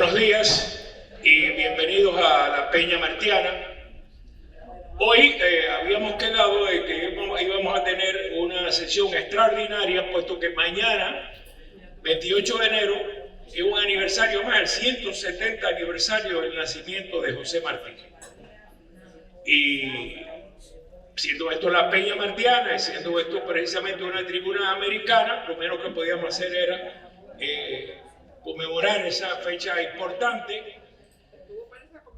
Buenos días y bienvenidos a la Peña Martiana. Hoy habíamos quedado de que íbamos a tener una sesión extraordinaria, puesto que mañana, 28 de enero, es un aniversario más, el 170 aniversario del nacimiento de José Martí. Y siendo esto la Peña Martiana y siendo esto precisamente una tribuna americana, lo menos que podíamos hacer era conmemorar esa fecha importante.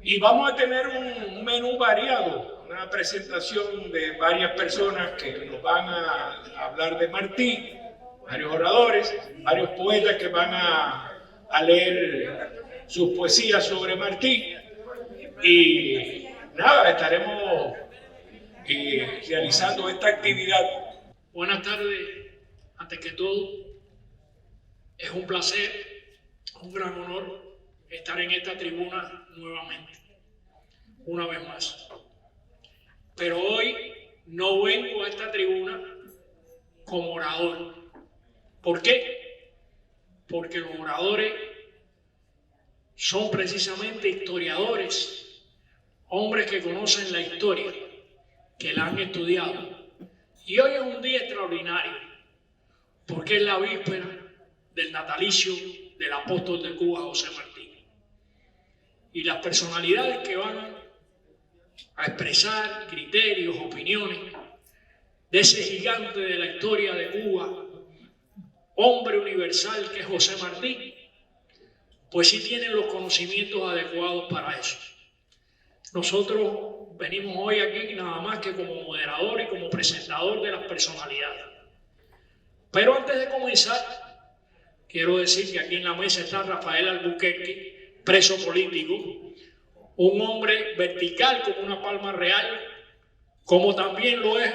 Y vamos a tener un menú variado, una presentación de varias personas que nos van a hablar de Martí, varios oradores, varios poetas que van a leer sus poesías sobre Martí. Y nada, estaremos realizando esta actividad. Buenas tardes, antes que todo, es un placer, un gran honor estar en esta tribuna nuevamente, una vez más. Pero hoy no vengo a esta tribuna como orador. ¿Por qué? Porque los oradores son precisamente historiadores, hombres que conocen la historia, que la han estudiado. Y hoy es un día extraordinario, porque es la víspera del natalicio del apóstol de Cuba, José Martí. Y las personalidades que van a expresar criterios, opiniones de ese gigante de la historia de Cuba, hombre universal que es José Martí, pues sí tienen los conocimientos adecuados para eso. Nosotros venimos hoy aquí nada más que como moderador y como presentador de las personalidades. Pero antes de comenzar, quiero decir que aquí en la mesa está Rafael Albuquerque, preso político, un hombre vertical como una palma real, como también lo es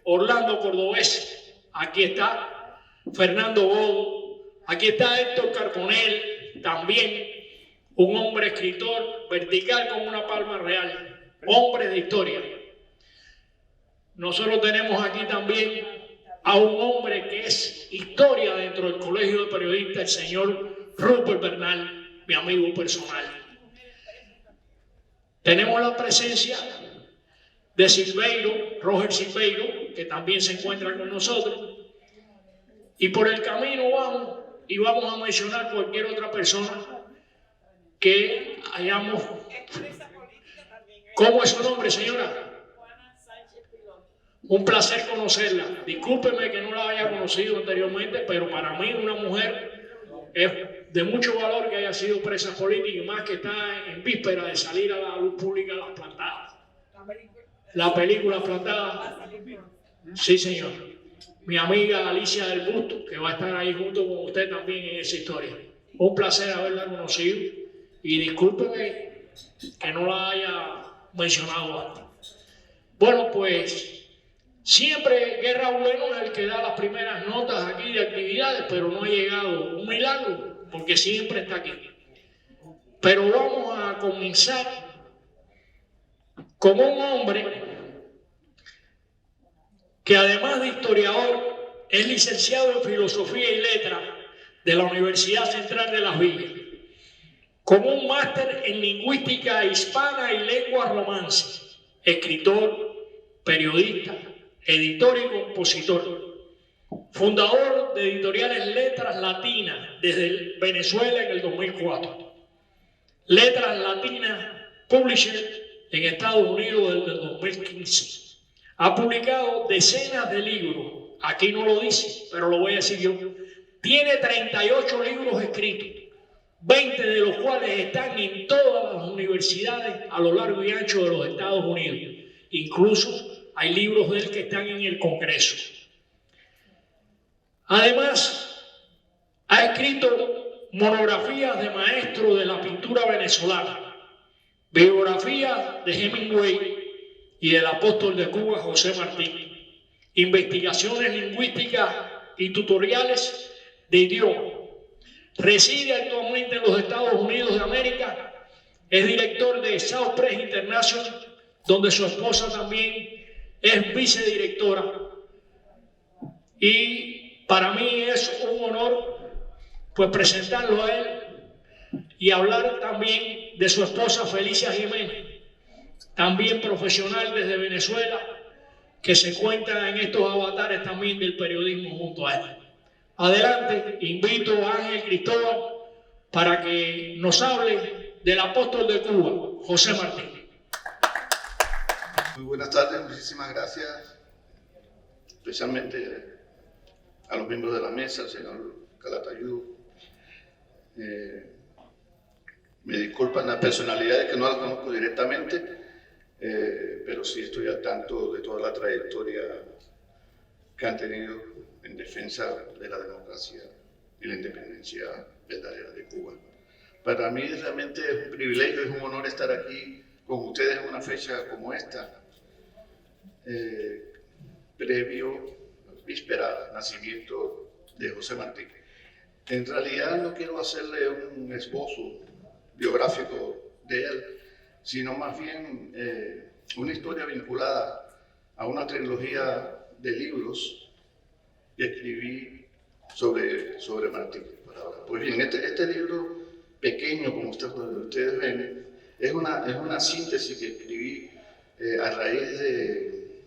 Orlando Cordobés. Aquí está Fernando Bodo, aquí está Héctor Carbonell, también un hombre escritor vertical como una palma real, hombre de historia. Nosotros tenemos aquí también a un hombre que es historia dentro del Colegio de Periodistas, el señor Rupert Bernal, mi amigo personal. Tenemos la presencia de Silveiro, Roger Silveiro, que también se encuentra con nosotros. Y por el camino vamos a mencionar cualquier otra persona que hayamos. ¿Cómo es su nombre, señora? Un placer conocerla. Discúlpeme que no la haya conocido anteriormente, pero para mí una mujer es de mucho valor que haya sido presa política y más que está en víspera de salir a la luz pública Las Plantadas. La película Plantada. Sí, señor. Mi amiga Alicia del Busto, que va a estar ahí junto con usted también en esa historia. Un placer haberla conocido y discúlpeme que no la haya mencionado antes. Bueno, pues siempre Guerra Bueno es el que da las primeras notas aquí de actividades, pero no ha llegado un milagro, porque siempre está aquí. Pero vamos a comenzar con un hombre que además de historiador es licenciado en Filosofía y Letras de la Universidad Central de Las Villas, con un máster en Lingüística Hispana y Lenguas Romances, escritor, periodista, editor y compositor, fundador de Editoriales Letras Latinas desde Venezuela en el 2004, Letras Latinas Publisher en Estados Unidos desde el 2015. Ha publicado decenas de libros, aquí no lo dice, pero lo voy a decir yo. Tiene 38 libros escritos, 20 de los cuales están en todas las universidades a lo largo y ancho de los Estados Unidos. Incluso hay libros de él que están en el Congreso. Además, ha escrito monografías de maestros de la pintura venezolana, biografías de Hemingway y del apóstol de Cuba, José Martí, investigaciones lingüísticas y tutoriales de idioma. Reside actualmente en los Estados Unidos de América, es director de South Press International, donde su esposa también es vicedirectora. Y para mí es un honor pues presentarlo a él y hablar también de su esposa Felicia Jiménez, también profesional desde Venezuela, que se cuenta en estos avatares también del periodismo junto a él. Adelante, invito a Ángel Cristóbal para que nos hable del apóstol de Cuba, José Martí. Muy buenas tardes, muchísimas gracias, especialmente a los miembros de la mesa, al señor Calatayud. Me disculpan las personalidades que no las conozco directamente, pero sí estoy al tanto de toda la trayectoria que han tenido en defensa de la democracia y la independencia verdadera de Cuba. Para mí realmente es un privilegio, es un honor estar aquí con ustedes en una fecha como esta, previo, víspera, nacimiento de José Martí. En realidad no quiero hacerle un esbozo biográfico de él, sino más bien una historia vinculada a una trilogía de libros que escribí sobre Martí. Pues bien, este libro pequeño, como ustedes ven, es una síntesis que escribí a raíz de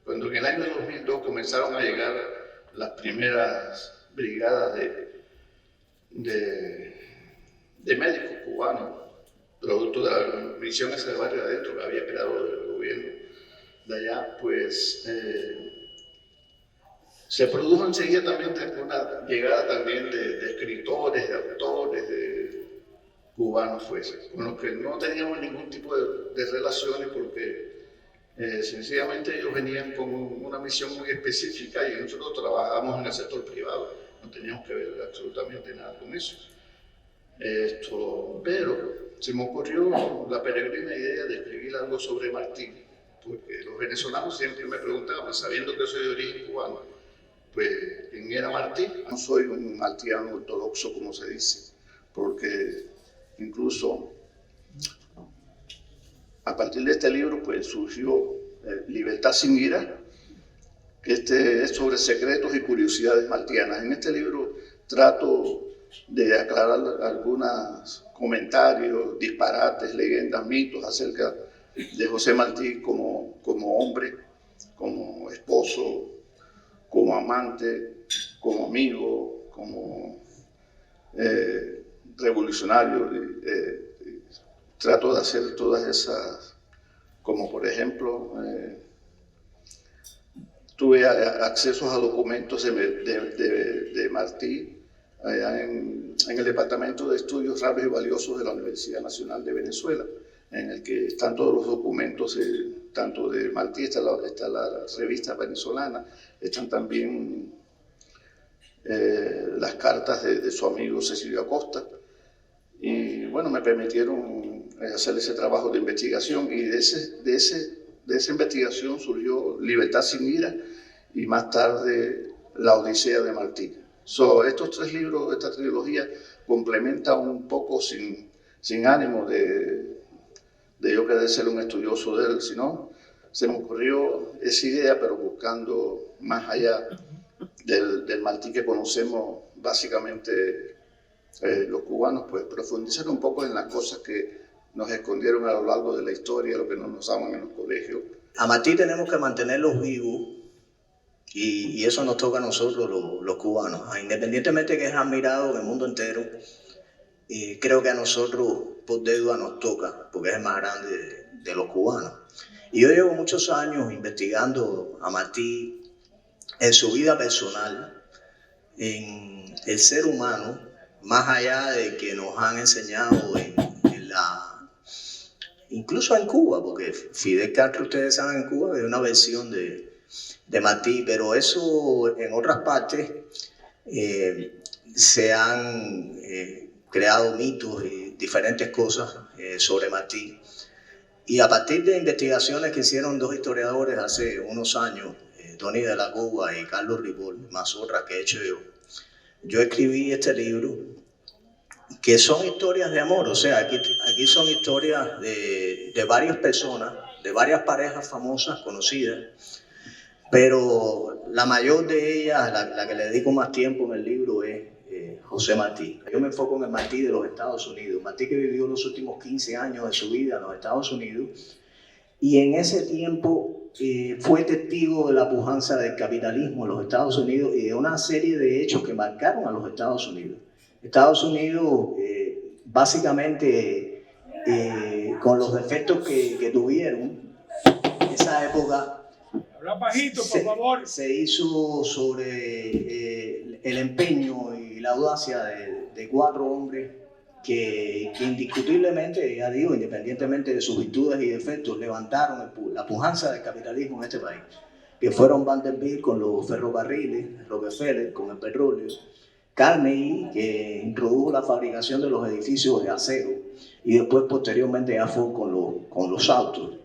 cuando en el año 2002 comenzaron a llegar las primeras brigadas de médicos cubanos, producto de la misión esa de Barrio Adentro que había creado el gobierno de allá, pues se produjo enseguida también una llegada también de escritores, de autores, de cubanos, pues, con los que no teníamos ningún tipo de relaciones porque sencillamente ellos venían con una misión muy específica y nosotros trabajábamos en el sector privado, no teníamos que ver absolutamente nada con eso. Pero se me ocurrió la peregrina idea de escribir algo sobre Martí, porque los venezolanos siempre me preguntaban, sabiendo que soy de origen cubano, pues, ¿quién era Martí? No soy un martiano ortodoxo, como se dice, porque incluso a partir de este libro pues surgió Libertad sin ira, que es sobre secretos y curiosidades martianas. En este libro trato de aclarar algunos comentarios, disparates, leyendas, mitos acerca de José Martí como hombre, como esposo, como amante, como amigo, como revolucionario. Trato de hacer todas esas, como por ejemplo, tuve acceso a documentos de Martí allá en el Departamento de Estudios Raros y Valiosos de la Universidad Nacional de Venezuela, en el que están todos los documentos, tanto de Martí, está la revista venezolana, están también las cartas de su amigo Cecilio Acosta, y bueno, me permitieron hacer ese trabajo de investigación, y de esa investigación surgió Libertad sin ira y más tarde La Odisea de Martí. Estos tres libros, esta trilogía, complementa un poco sin ánimo de yo querer ser un estudioso de él, sino se me ocurrió esa idea, pero buscando más allá del Martí que conocemos básicamente los cubanos, pues profundizar un poco en las cosas que nos escondieron a lo largo de la historia, lo que no nos daban en los colegios. A Martí tenemos que mantenerlos vivos y eso nos toca a nosotros los cubanos. Independientemente que es admirado en el mundo entero, creo que a nosotros por deuda nos toca, porque es el más grande de los cubanos. Y yo llevo muchos años investigando a Martí en su vida personal, en el ser humano, más allá de que nos han enseñado incluso en Cuba, porque Fidel Castro, ustedes saben, en Cuba es una versión de Martí, pero eso en otras partes se han creado mitos y diferentes cosas sobre Martí. Y a partir de investigaciones que hicieron dos historiadores hace unos años, Tony de la Cuba y Carlos Ripoll, más otras que he hecho yo escribí este libro, que son historias de amor. O sea, aquí son historias de varias personas, de varias parejas famosas, conocidas, pero la mayor de ellas, la que le dedico más tiempo en el libro, es José Martí. Yo me enfoco en el Martí de los Estados Unidos. Martí que vivió los últimos 15 años de su vida en los Estados Unidos y en ese tiempo fue testigo de la pujanza del capitalismo en los Estados Unidos y de una serie de hechos que marcaron a los Estados Unidos. Estados Unidos, básicamente, con los defectos que tuvieron, en esa época, Habla bajito, por favor. se hizo sobre el empeño y la audacia de 4 hombres que indiscutiblemente, ya digo, independientemente de sus virtudes y defectos, levantaron la pujanza del capitalismo en este país, que fueron Vanderbilt con los ferrocarriles, Rockefeller con el petróleo, Carnegie, que introdujo la fabricación de los edificios de acero, y después posteriormente Ford con los autos.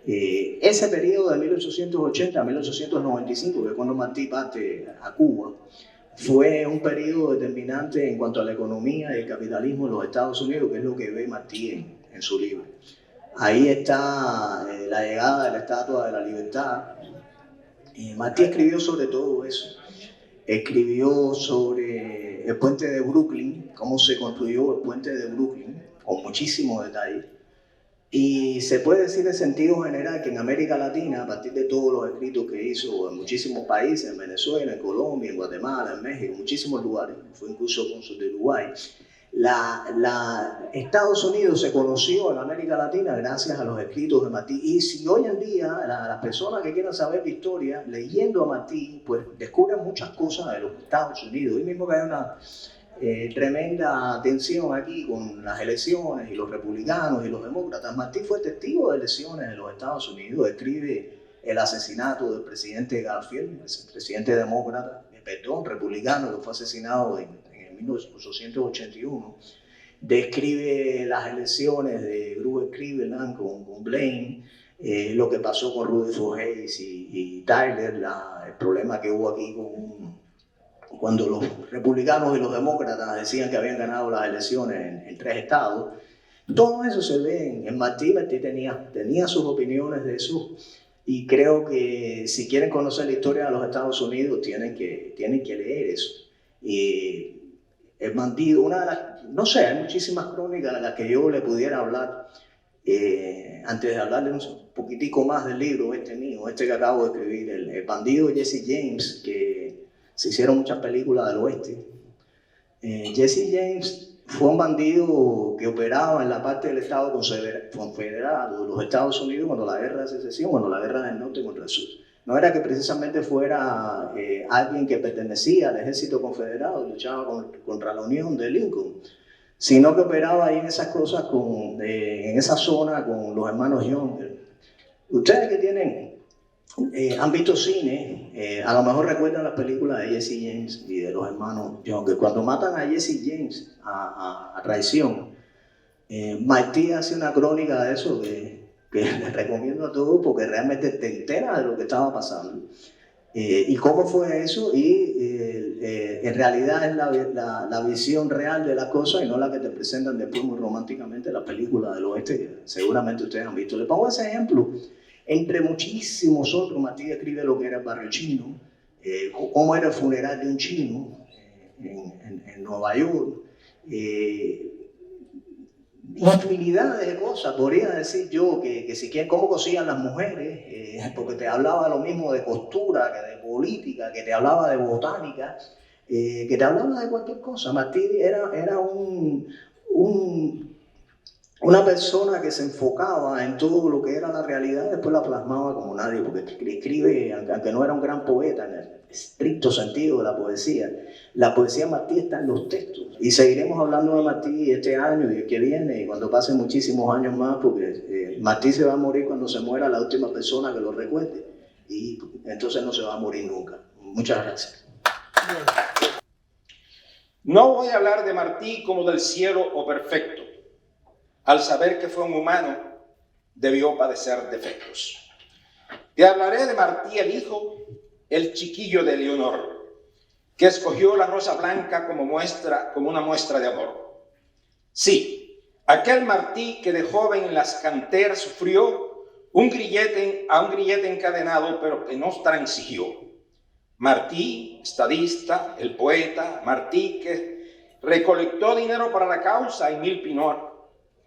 Ese periodo de 1880 a 1895, que es cuando Martí parte a Cuba, fue un periodo determinante en cuanto a la economía y el capitalismo en los Estados Unidos, que es lo que ve Martí en su libro. Ahí está la llegada de la Estatua de la Libertad. Martí escribió sobre todo eso. Escribió sobre el puente de Brooklyn, cómo se construyó el puente de Brooklyn, con muchísimo detalle. Y se puede decir en sentido general que en América Latina, a partir de todos los escritos que hizo en muchísimos países, en Venezuela, en Colombia, en Guatemala, en México, en muchísimos lugares, fue incluso cónsul de Uruguay, Estados Unidos se conoció en América Latina gracias a los escritos de Martí. Y si hoy en día las personas que quieran saber de historia, leyendo a Martí, pues descubren muchas cosas de los Estados Unidos. Hoy mismo que hay una tremenda tensión aquí con las elecciones y los republicanos y los demócratas. Martí fue testigo de elecciones en los Estados Unidos, escribe el asesinato del presidente Garfield, el presidente republicano que fue asesinado en 1881, describe las elecciones de Grover Cleveland con Blaine, lo que pasó con Rutherford Hayes y Tyler, el problema que hubo aquí cuando los republicanos y los demócratas decían que habían ganado las elecciones en 3 estados. Todo eso se ve en Martí. Martí tenía sus opiniones de eso, y creo que si quieren conocer la historia de los Estados Unidos tienen que leer eso. El bandido, no sé, hay muchísimas crónicas en las que yo le pudiera hablar, antes de hablarle un poquitico más del libro mío, que acabo de escribir, el bandido Jesse James, que se hicieron muchas películas del oeste. Jesse James fue un bandido que operaba en la parte del Estado confederado de los Estados Unidos cuando la guerra de secesión, cuando la guerra del norte contra el sur. No era que precisamente fuera alguien que pertenecía al ejército confederado y luchaba contra la Unión de Lincoln, sino que operaba ahí en esas cosas, en esa zona con los hermanos Younger. Ustedes que han visto cine, a lo mejor recuerdan las películas de Jesse James y de los hermanos Younger. Cuando matan a Jesse James a traición, Martí hace una crónica de eso que les recomiendo a todos porque realmente te enteras de lo que estaba pasando y cómo fue eso, y en realidad es la visión real de las cosas y no la que te presentan después muy románticamente las películas del oeste que seguramente ustedes han visto. Les pongo ese ejemplo. Entre muchísimos otros, Martí escribe lo que era el barrio chino, cómo era el funeral de un chino en Nueva York, infinidad de cosas. Podría decir yo que si quieren, cómo cosían las mujeres, porque te hablaba lo mismo de costura, que de política, que te hablaba de botánica, que te hablaba de cualquier cosa. Martí era una persona que se enfocaba en todo lo que era la realidad, después la plasmaba como nadie, porque escribe, aunque no era un gran poeta en el estricto sentido de la poesía Martí está en los textos. Y seguiremos hablando de Martí este año y el que viene, y cuando pasen muchísimos años más, porque Martí se va a morir cuando se muera la última persona que lo recuerde, y entonces no se va a morir nunca. Muchas gracias. No voy a hablar de Martí como del cielo o perfecto. Al saber que fue un humano, debió padecer defectos. Te hablaré de Martí el hijo, el chiquillo de Leonor, que escogió la rosa blanca como una muestra de amor. Sí, aquel Martí que de joven en las canteras sufrió a un grillete encadenado, pero que no transigió. Martí, estadista, el poeta, Martí recolectó dinero para la causa y mil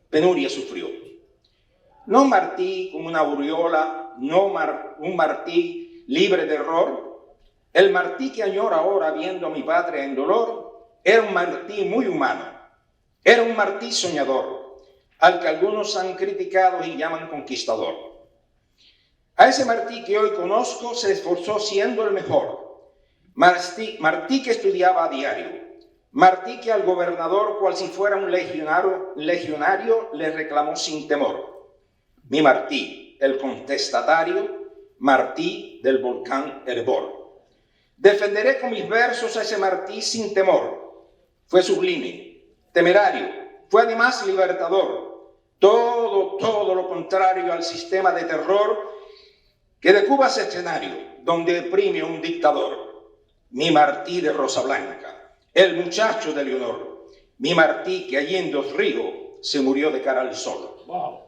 penurias sufrió. No Martí como una aureola, no un Martí libre de error. El Martí que añora ahora viendo a mi patria en dolor, era un Martí muy humano, era un Martí soñador, al que algunos han criticado y llaman conquistador. A ese Martí que hoy conozco se esforzó siendo el mejor, Martí que estudiaba a diario, Martí que al gobernador, cual si fuera un legionario, le reclamó sin temor. Mi Martí, el contestatario, Martí del volcán Herbol. Defenderé con mis versos a ese Martí sin temor. Fue sublime, temerario, fue además libertador. Todo lo contrario al sistema de terror que de Cuba es escenario, donde oprime un dictador. Mi Martí de Rosa Blanca, el muchacho de Leonor, mi Martí que allí en Dos Ríos se murió de cara al sol. Wow.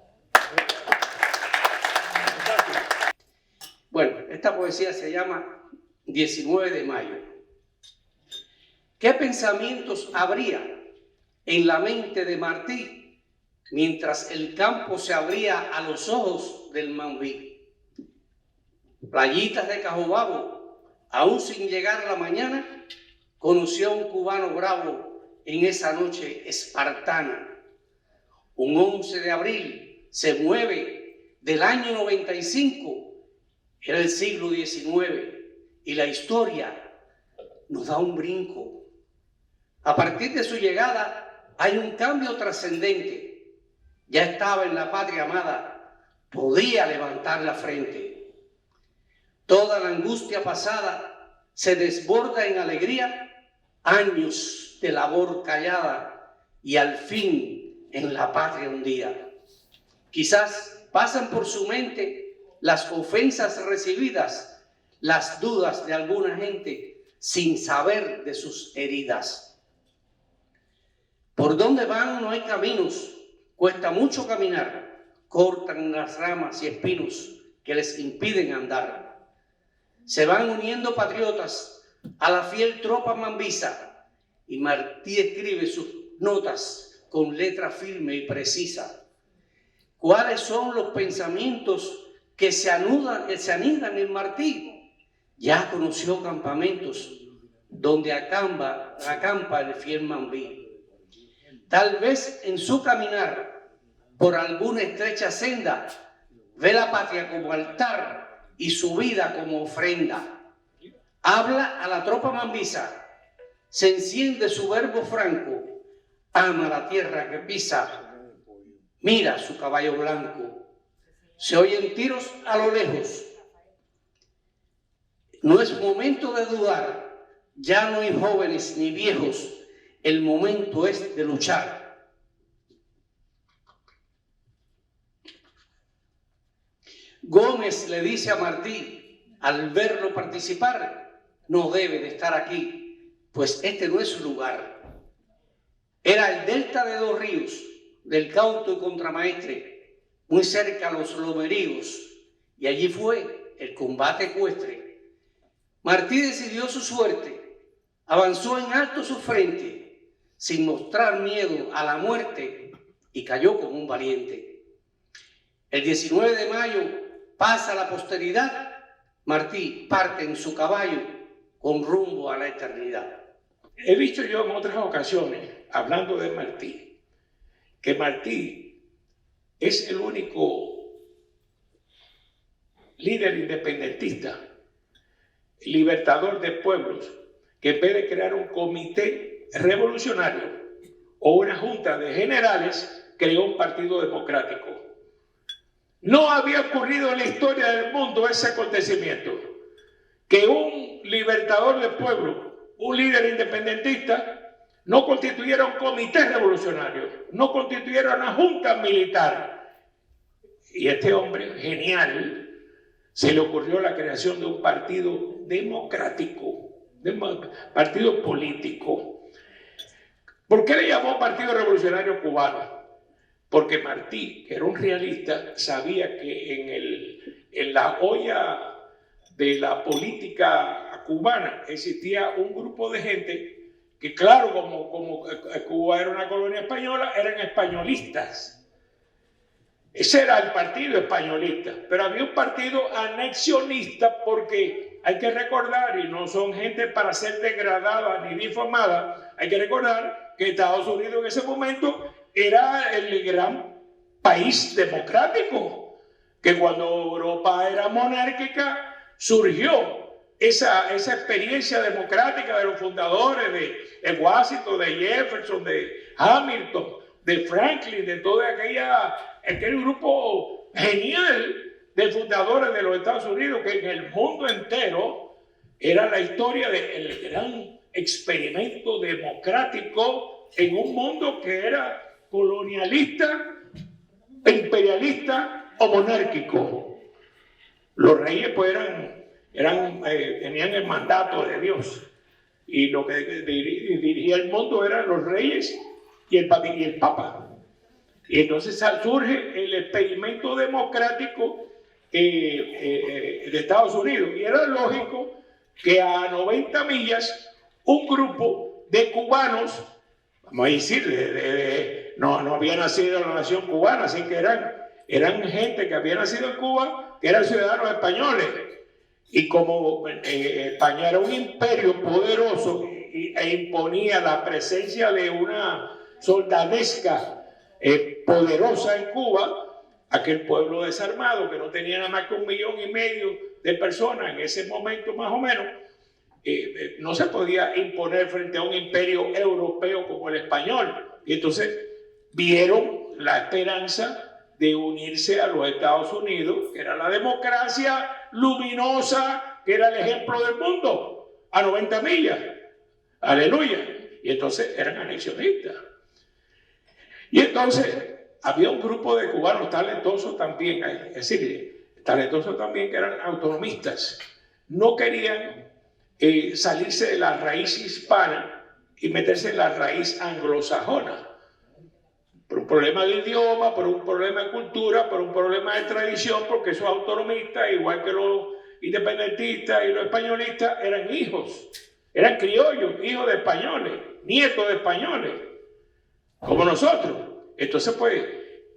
Bueno, esta poesía se llama 19 de mayo. ¿Qué pensamientos habría en la mente de Martí mientras el campo se abría a los ojos del Mambí? Playitas de Cajobabo, aún sin llegar la mañana, conoció a un cubano bravo en esa noche espartana. Un 11 de abril se mueve del año 95, era el siglo XIX, y la historia nos da un brinco. A partir de su llegada hay un cambio trascendente. Ya estaba en la patria amada, podía levantar la frente. Toda la angustia pasada se desborda en alegría, años de labor callada y al fin en la patria un día. Quizás pasan por su mente las ofensas recibidas, las dudas de alguna gente sin saber de sus heridas. Por donde van no hay caminos, cuesta mucho caminar, cortan las ramas y espinos que les impiden andar. Se van uniendo patriotas a la fiel tropa mambisa y Martí escribe sus notas con letra firme y precisa. ¿Cuáles son los pensamientos que se anidan en Martí? Ya conoció campamentos donde acampa el fiel Mambí. Tal vez en su caminar por alguna estrecha senda ve la patria como altar y su vida como ofrenda. Habla a la tropa mambisa, se enciende su verbo franco, ama la tierra que pisa, mira su caballo blanco. Se oyen tiros a lo lejos. No es momento de dudar, ya no hay jóvenes ni viejos, el momento es de luchar. Gómez le dice a Martí, al verlo participar, no debe de estar aquí, pues este no es su lugar. Era el delta de Dos Ríos, del Cauto y Contramaestre, muy cerca a los lomeríos, y allí fue el combate ecuestre. Martí decidió su suerte, avanzó en alto su frente, sin mostrar miedo a la muerte, y cayó como un valiente. El 19 de mayo pasa a la posteridad, Martí parte en su caballo con rumbo a la eternidad. He dicho yo en otras ocasiones, hablando de Martí, que Martí es el único líder independentista, libertador de pueblos, que en vez de crear un comité revolucionario o una junta de generales, creó un partido democrático. No había ocurrido en la historia del mundo ese acontecimiento, que un libertador de pueblos, un líder independentista, no constituyera un comité revolucionario, no constituyera una junta militar. Y este hombre genial se le ocurrió la creación de un partido democrático, partido político. ¿Por qué le llamó Partido Revolucionario Cubano? Porque Martí, que era un realista, sabía que en la olla de la política cubana existía un grupo de gente que claro, como Cuba era una colonia española, eran españolistas. Ese era el partido españolista, pero había un partido anexionista porque hay que recordar, y no son gente para ser degradada ni difamada, hay que recordar que Estados Unidos en ese momento era el gran país democrático, que cuando Europa era monárquica surgió esa experiencia democrática de los fundadores de Washington, de Jefferson, de Hamilton, de Franklin, de todo aquel grupo genial de fundadores de los Estados Unidos, que en el mundo entero era la historia del gran experimento democrático en un mundo que era colonialista, imperialista o monárquico. Los reyes pues tenían el mandato de Dios, y lo que dirigía el mundo eran los reyes y el Papa. Y entonces surge el experimento democrático de Estados Unidos. Y era lógico que a 90 millas un grupo de cubanos, vamos a decir, no había nacido en la nación cubana, así que eran gente que había nacido en Cuba, que eran ciudadanos españoles. Y como España era un imperio poderoso e imponía la presencia de una soldadesca poderosa en Cuba, aquel pueblo desarmado que no tenía nada más que 1,5 millones de personas en ese momento más o menos, no se podía imponer frente a un imperio europeo como el español. Y entonces vieron la esperanza de unirse a los Estados Unidos, que era la democracia luminosa, que era el ejemplo del mundo, a 90 millas. Aleluya. Y entonces eran anexionistas. Y entonces había un grupo de cubanos talentosos también, es decir, talentosos también, que eran autonomistas. No querían salirse de la raíz hispana y meterse en la raíz anglosajona. Por un problema de idioma, por un problema de cultura, por un problema de tradición, porque esos autonomistas, igual que los independentistas y los españolistas, eran hijos, eran criollos, hijos de españoles, nietos de españoles, como nosotros. Entonces, pues,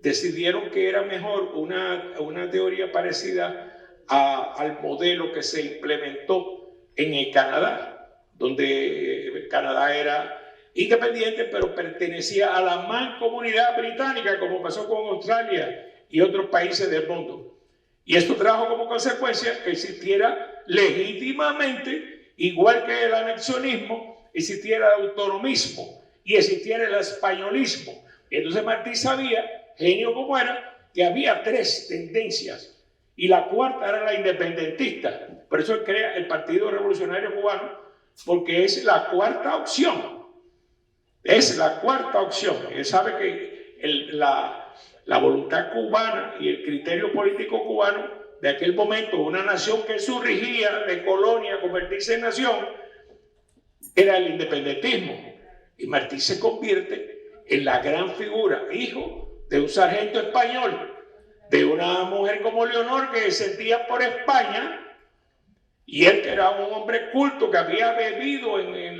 decidieron que era mejor una teoría parecida al modelo que se implementó en el Canadá, donde Canadá era independiente, pero pertenecía a la mancomunidad británica, como pasó con Australia y otros países del mundo. Y esto trajo como consecuencia que existiera legítimamente, igual que el anexionismo, existiera el autonomismo y existiera el españolismo. Y entonces Martí sabía, genio como era, que había 3 tendencias y la cuarta era la independentista. Por eso él crea el Partido Revolucionario Cubano, porque es la cuarta opción. Es la cuarta opción. Él sabe que la voluntad cubana y el criterio político cubano de aquel momento, una nación que surgía de colonia a convertirse en nación, era el independentismo. Y Martí se convierte en la gran figura, hijo de un sargento español, de una mujer como Leonor que sentía por España, y él que era un hombre culto que había bebido en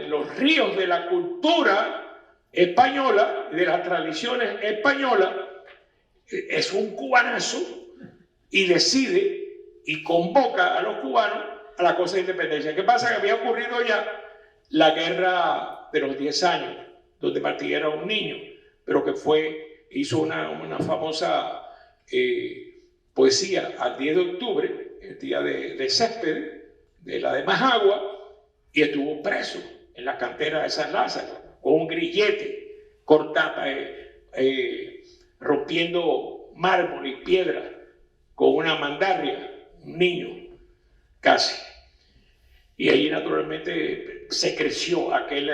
los ríos de la cultura española, de las tradiciones españolas, es un cubanazo y decide y convoca a los cubanos a la cosa de independencia. ¿Qué pasa? Que había ocurrido ya la guerra de los 10 años, donde Martí era un niño, pero que hizo una famosa poesía al 10 de octubre, el día de Césped, de la de Majagua, y estuvo preso en la cantera de San Lázaro, con un grillete, rompiendo mármol y piedra, con una mandarria, un niño, casi. Y ahí naturalmente se creció, aquel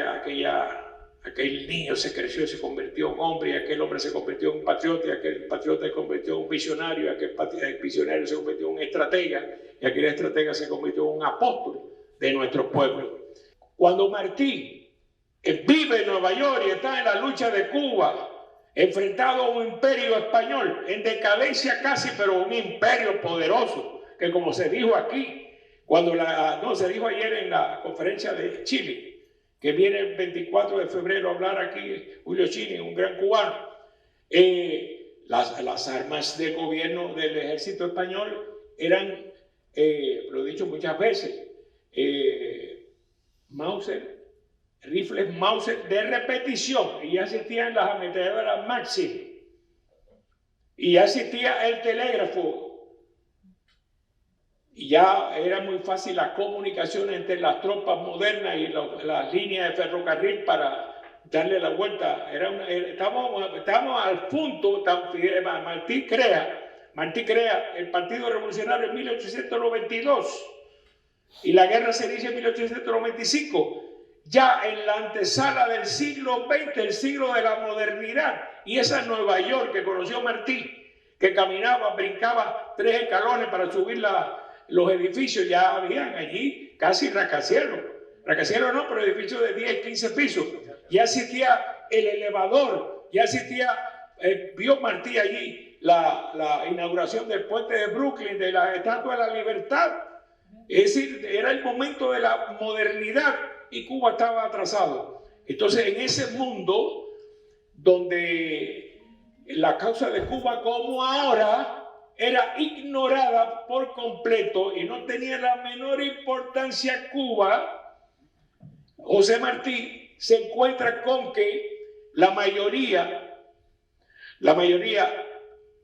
niño se creció y se convirtió en hombre, y aquel hombre se convirtió en un patriota, y aquel patriota se convirtió en un visionario, y aquel visionario se convirtió en un estratega, y aquel estratega se convirtió en un apóstol de nuestro pueblo. Cuando Martí vive en Nueva York y está en la lucha de Cuba, enfrentado a un imperio español, en decadencia casi, pero un imperio poderoso, que como se dijo aquí, Cuando se dijo ayer en la conferencia de Chile, que viene el 24 de febrero a hablar aquí Julio Chini, un gran cubano, las armas del gobierno del ejército español eran, lo he dicho muchas veces, Mauser, rifles Mauser de repetición, y ya existían las ametralladoras Maxim, y ya existía el telégrafo, y ya era muy fácil la comunicación entre las tropas modernas y las líneas de ferrocarril para darle la vuelta. Estábamos al punto, Martí crea el Partido Revolucionario en 1892 y la guerra se inicia en 1895, ya en la antesala del siglo XX, el siglo de la modernidad. Y esa Nueva York que conoció Martí, que caminaba, brincaba 3 escalones para subir los edificios, ya habían allí casi rascacielos no, pero edificios de 10, 15 pisos. Ya existía el elevador, ya existía, vio Martí allí la inauguración del puente de Brooklyn, de la Estatua de la Libertad. Es decir, era el momento de la modernidad y Cuba estaba atrasado. Entonces, en ese mundo donde la causa de Cuba, como ahora, era ignorada por completo y no tenía la menor importancia Cuba, José Martí se encuentra con que la mayoría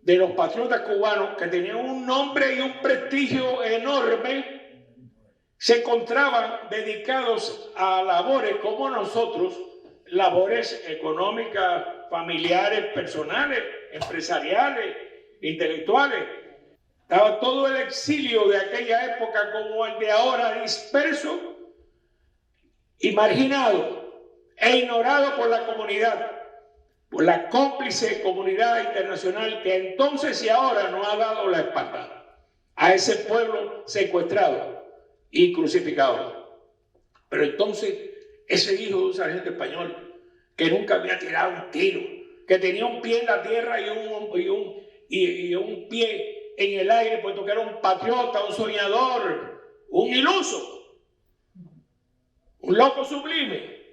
de los patriotas cubanos que tenían un nombre y un prestigio enorme se encontraban dedicados a labores como nosotros, labores económicas, familiares, personales, empresariales, intelectuales. Estaba todo el exilio de aquella época como el de ahora, disperso y marginado e ignorado por la comunidad, por la cómplice comunidad internacional que entonces y ahora no ha dado la espalda a ese pueblo secuestrado y crucificado. Pero entonces ese hijo de un sargento español que nunca había tirado un tiro, que tenía un pie en la tierra y un pie en el aire, puesto que era un patriota, un soñador, un iluso, un loco sublime,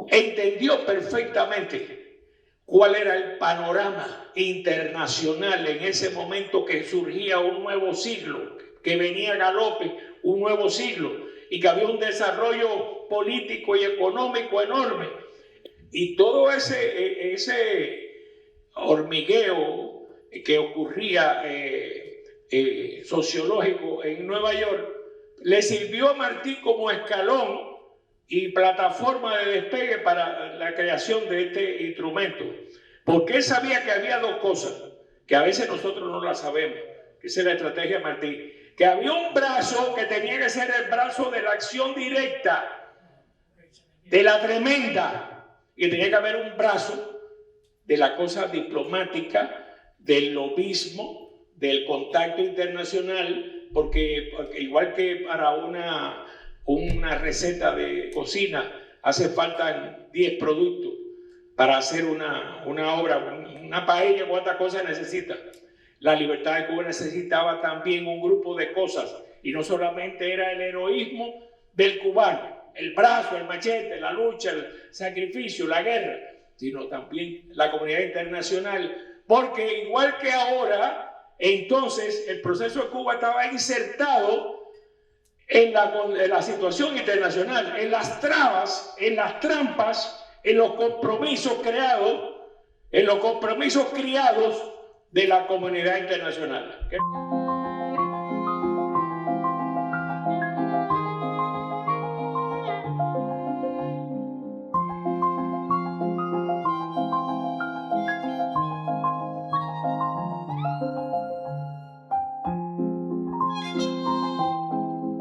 entendió perfectamente cuál era el panorama internacional en ese momento, que surgía un nuevo siglo, que venía a galope un nuevo siglo y que había un desarrollo político y económico enorme. Y todo ese hormigueo que ocurría sociológico en Nueva York le sirvió a Martí como escalón y plataforma de despegue para la creación de este instrumento, porque él sabía que había dos cosas que a veces nosotros no las sabemos, que esa es la estrategia de Martí, que había un brazo que tenía que ser el brazo de la acción directa, de la tremenda, y tenía que haber un brazo de la cosa diplomática, del lobismo, del contacto internacional, porque igual que para una receta de cocina hace falta 10 productos para hacer una obra, una paella, ¿cuántas cosas necesita? La libertad de Cuba necesitaba también un grupo de cosas, y no solamente era el heroísmo del cubano, el brazo, el machete, la lucha, el sacrificio, la guerra, sino también la comunidad internacional, porque igual que ahora, entonces el proceso de Cuba estaba insertado en la situación internacional, en las trabas, en las trampas, en los compromisos creados, de la comunidad internacional.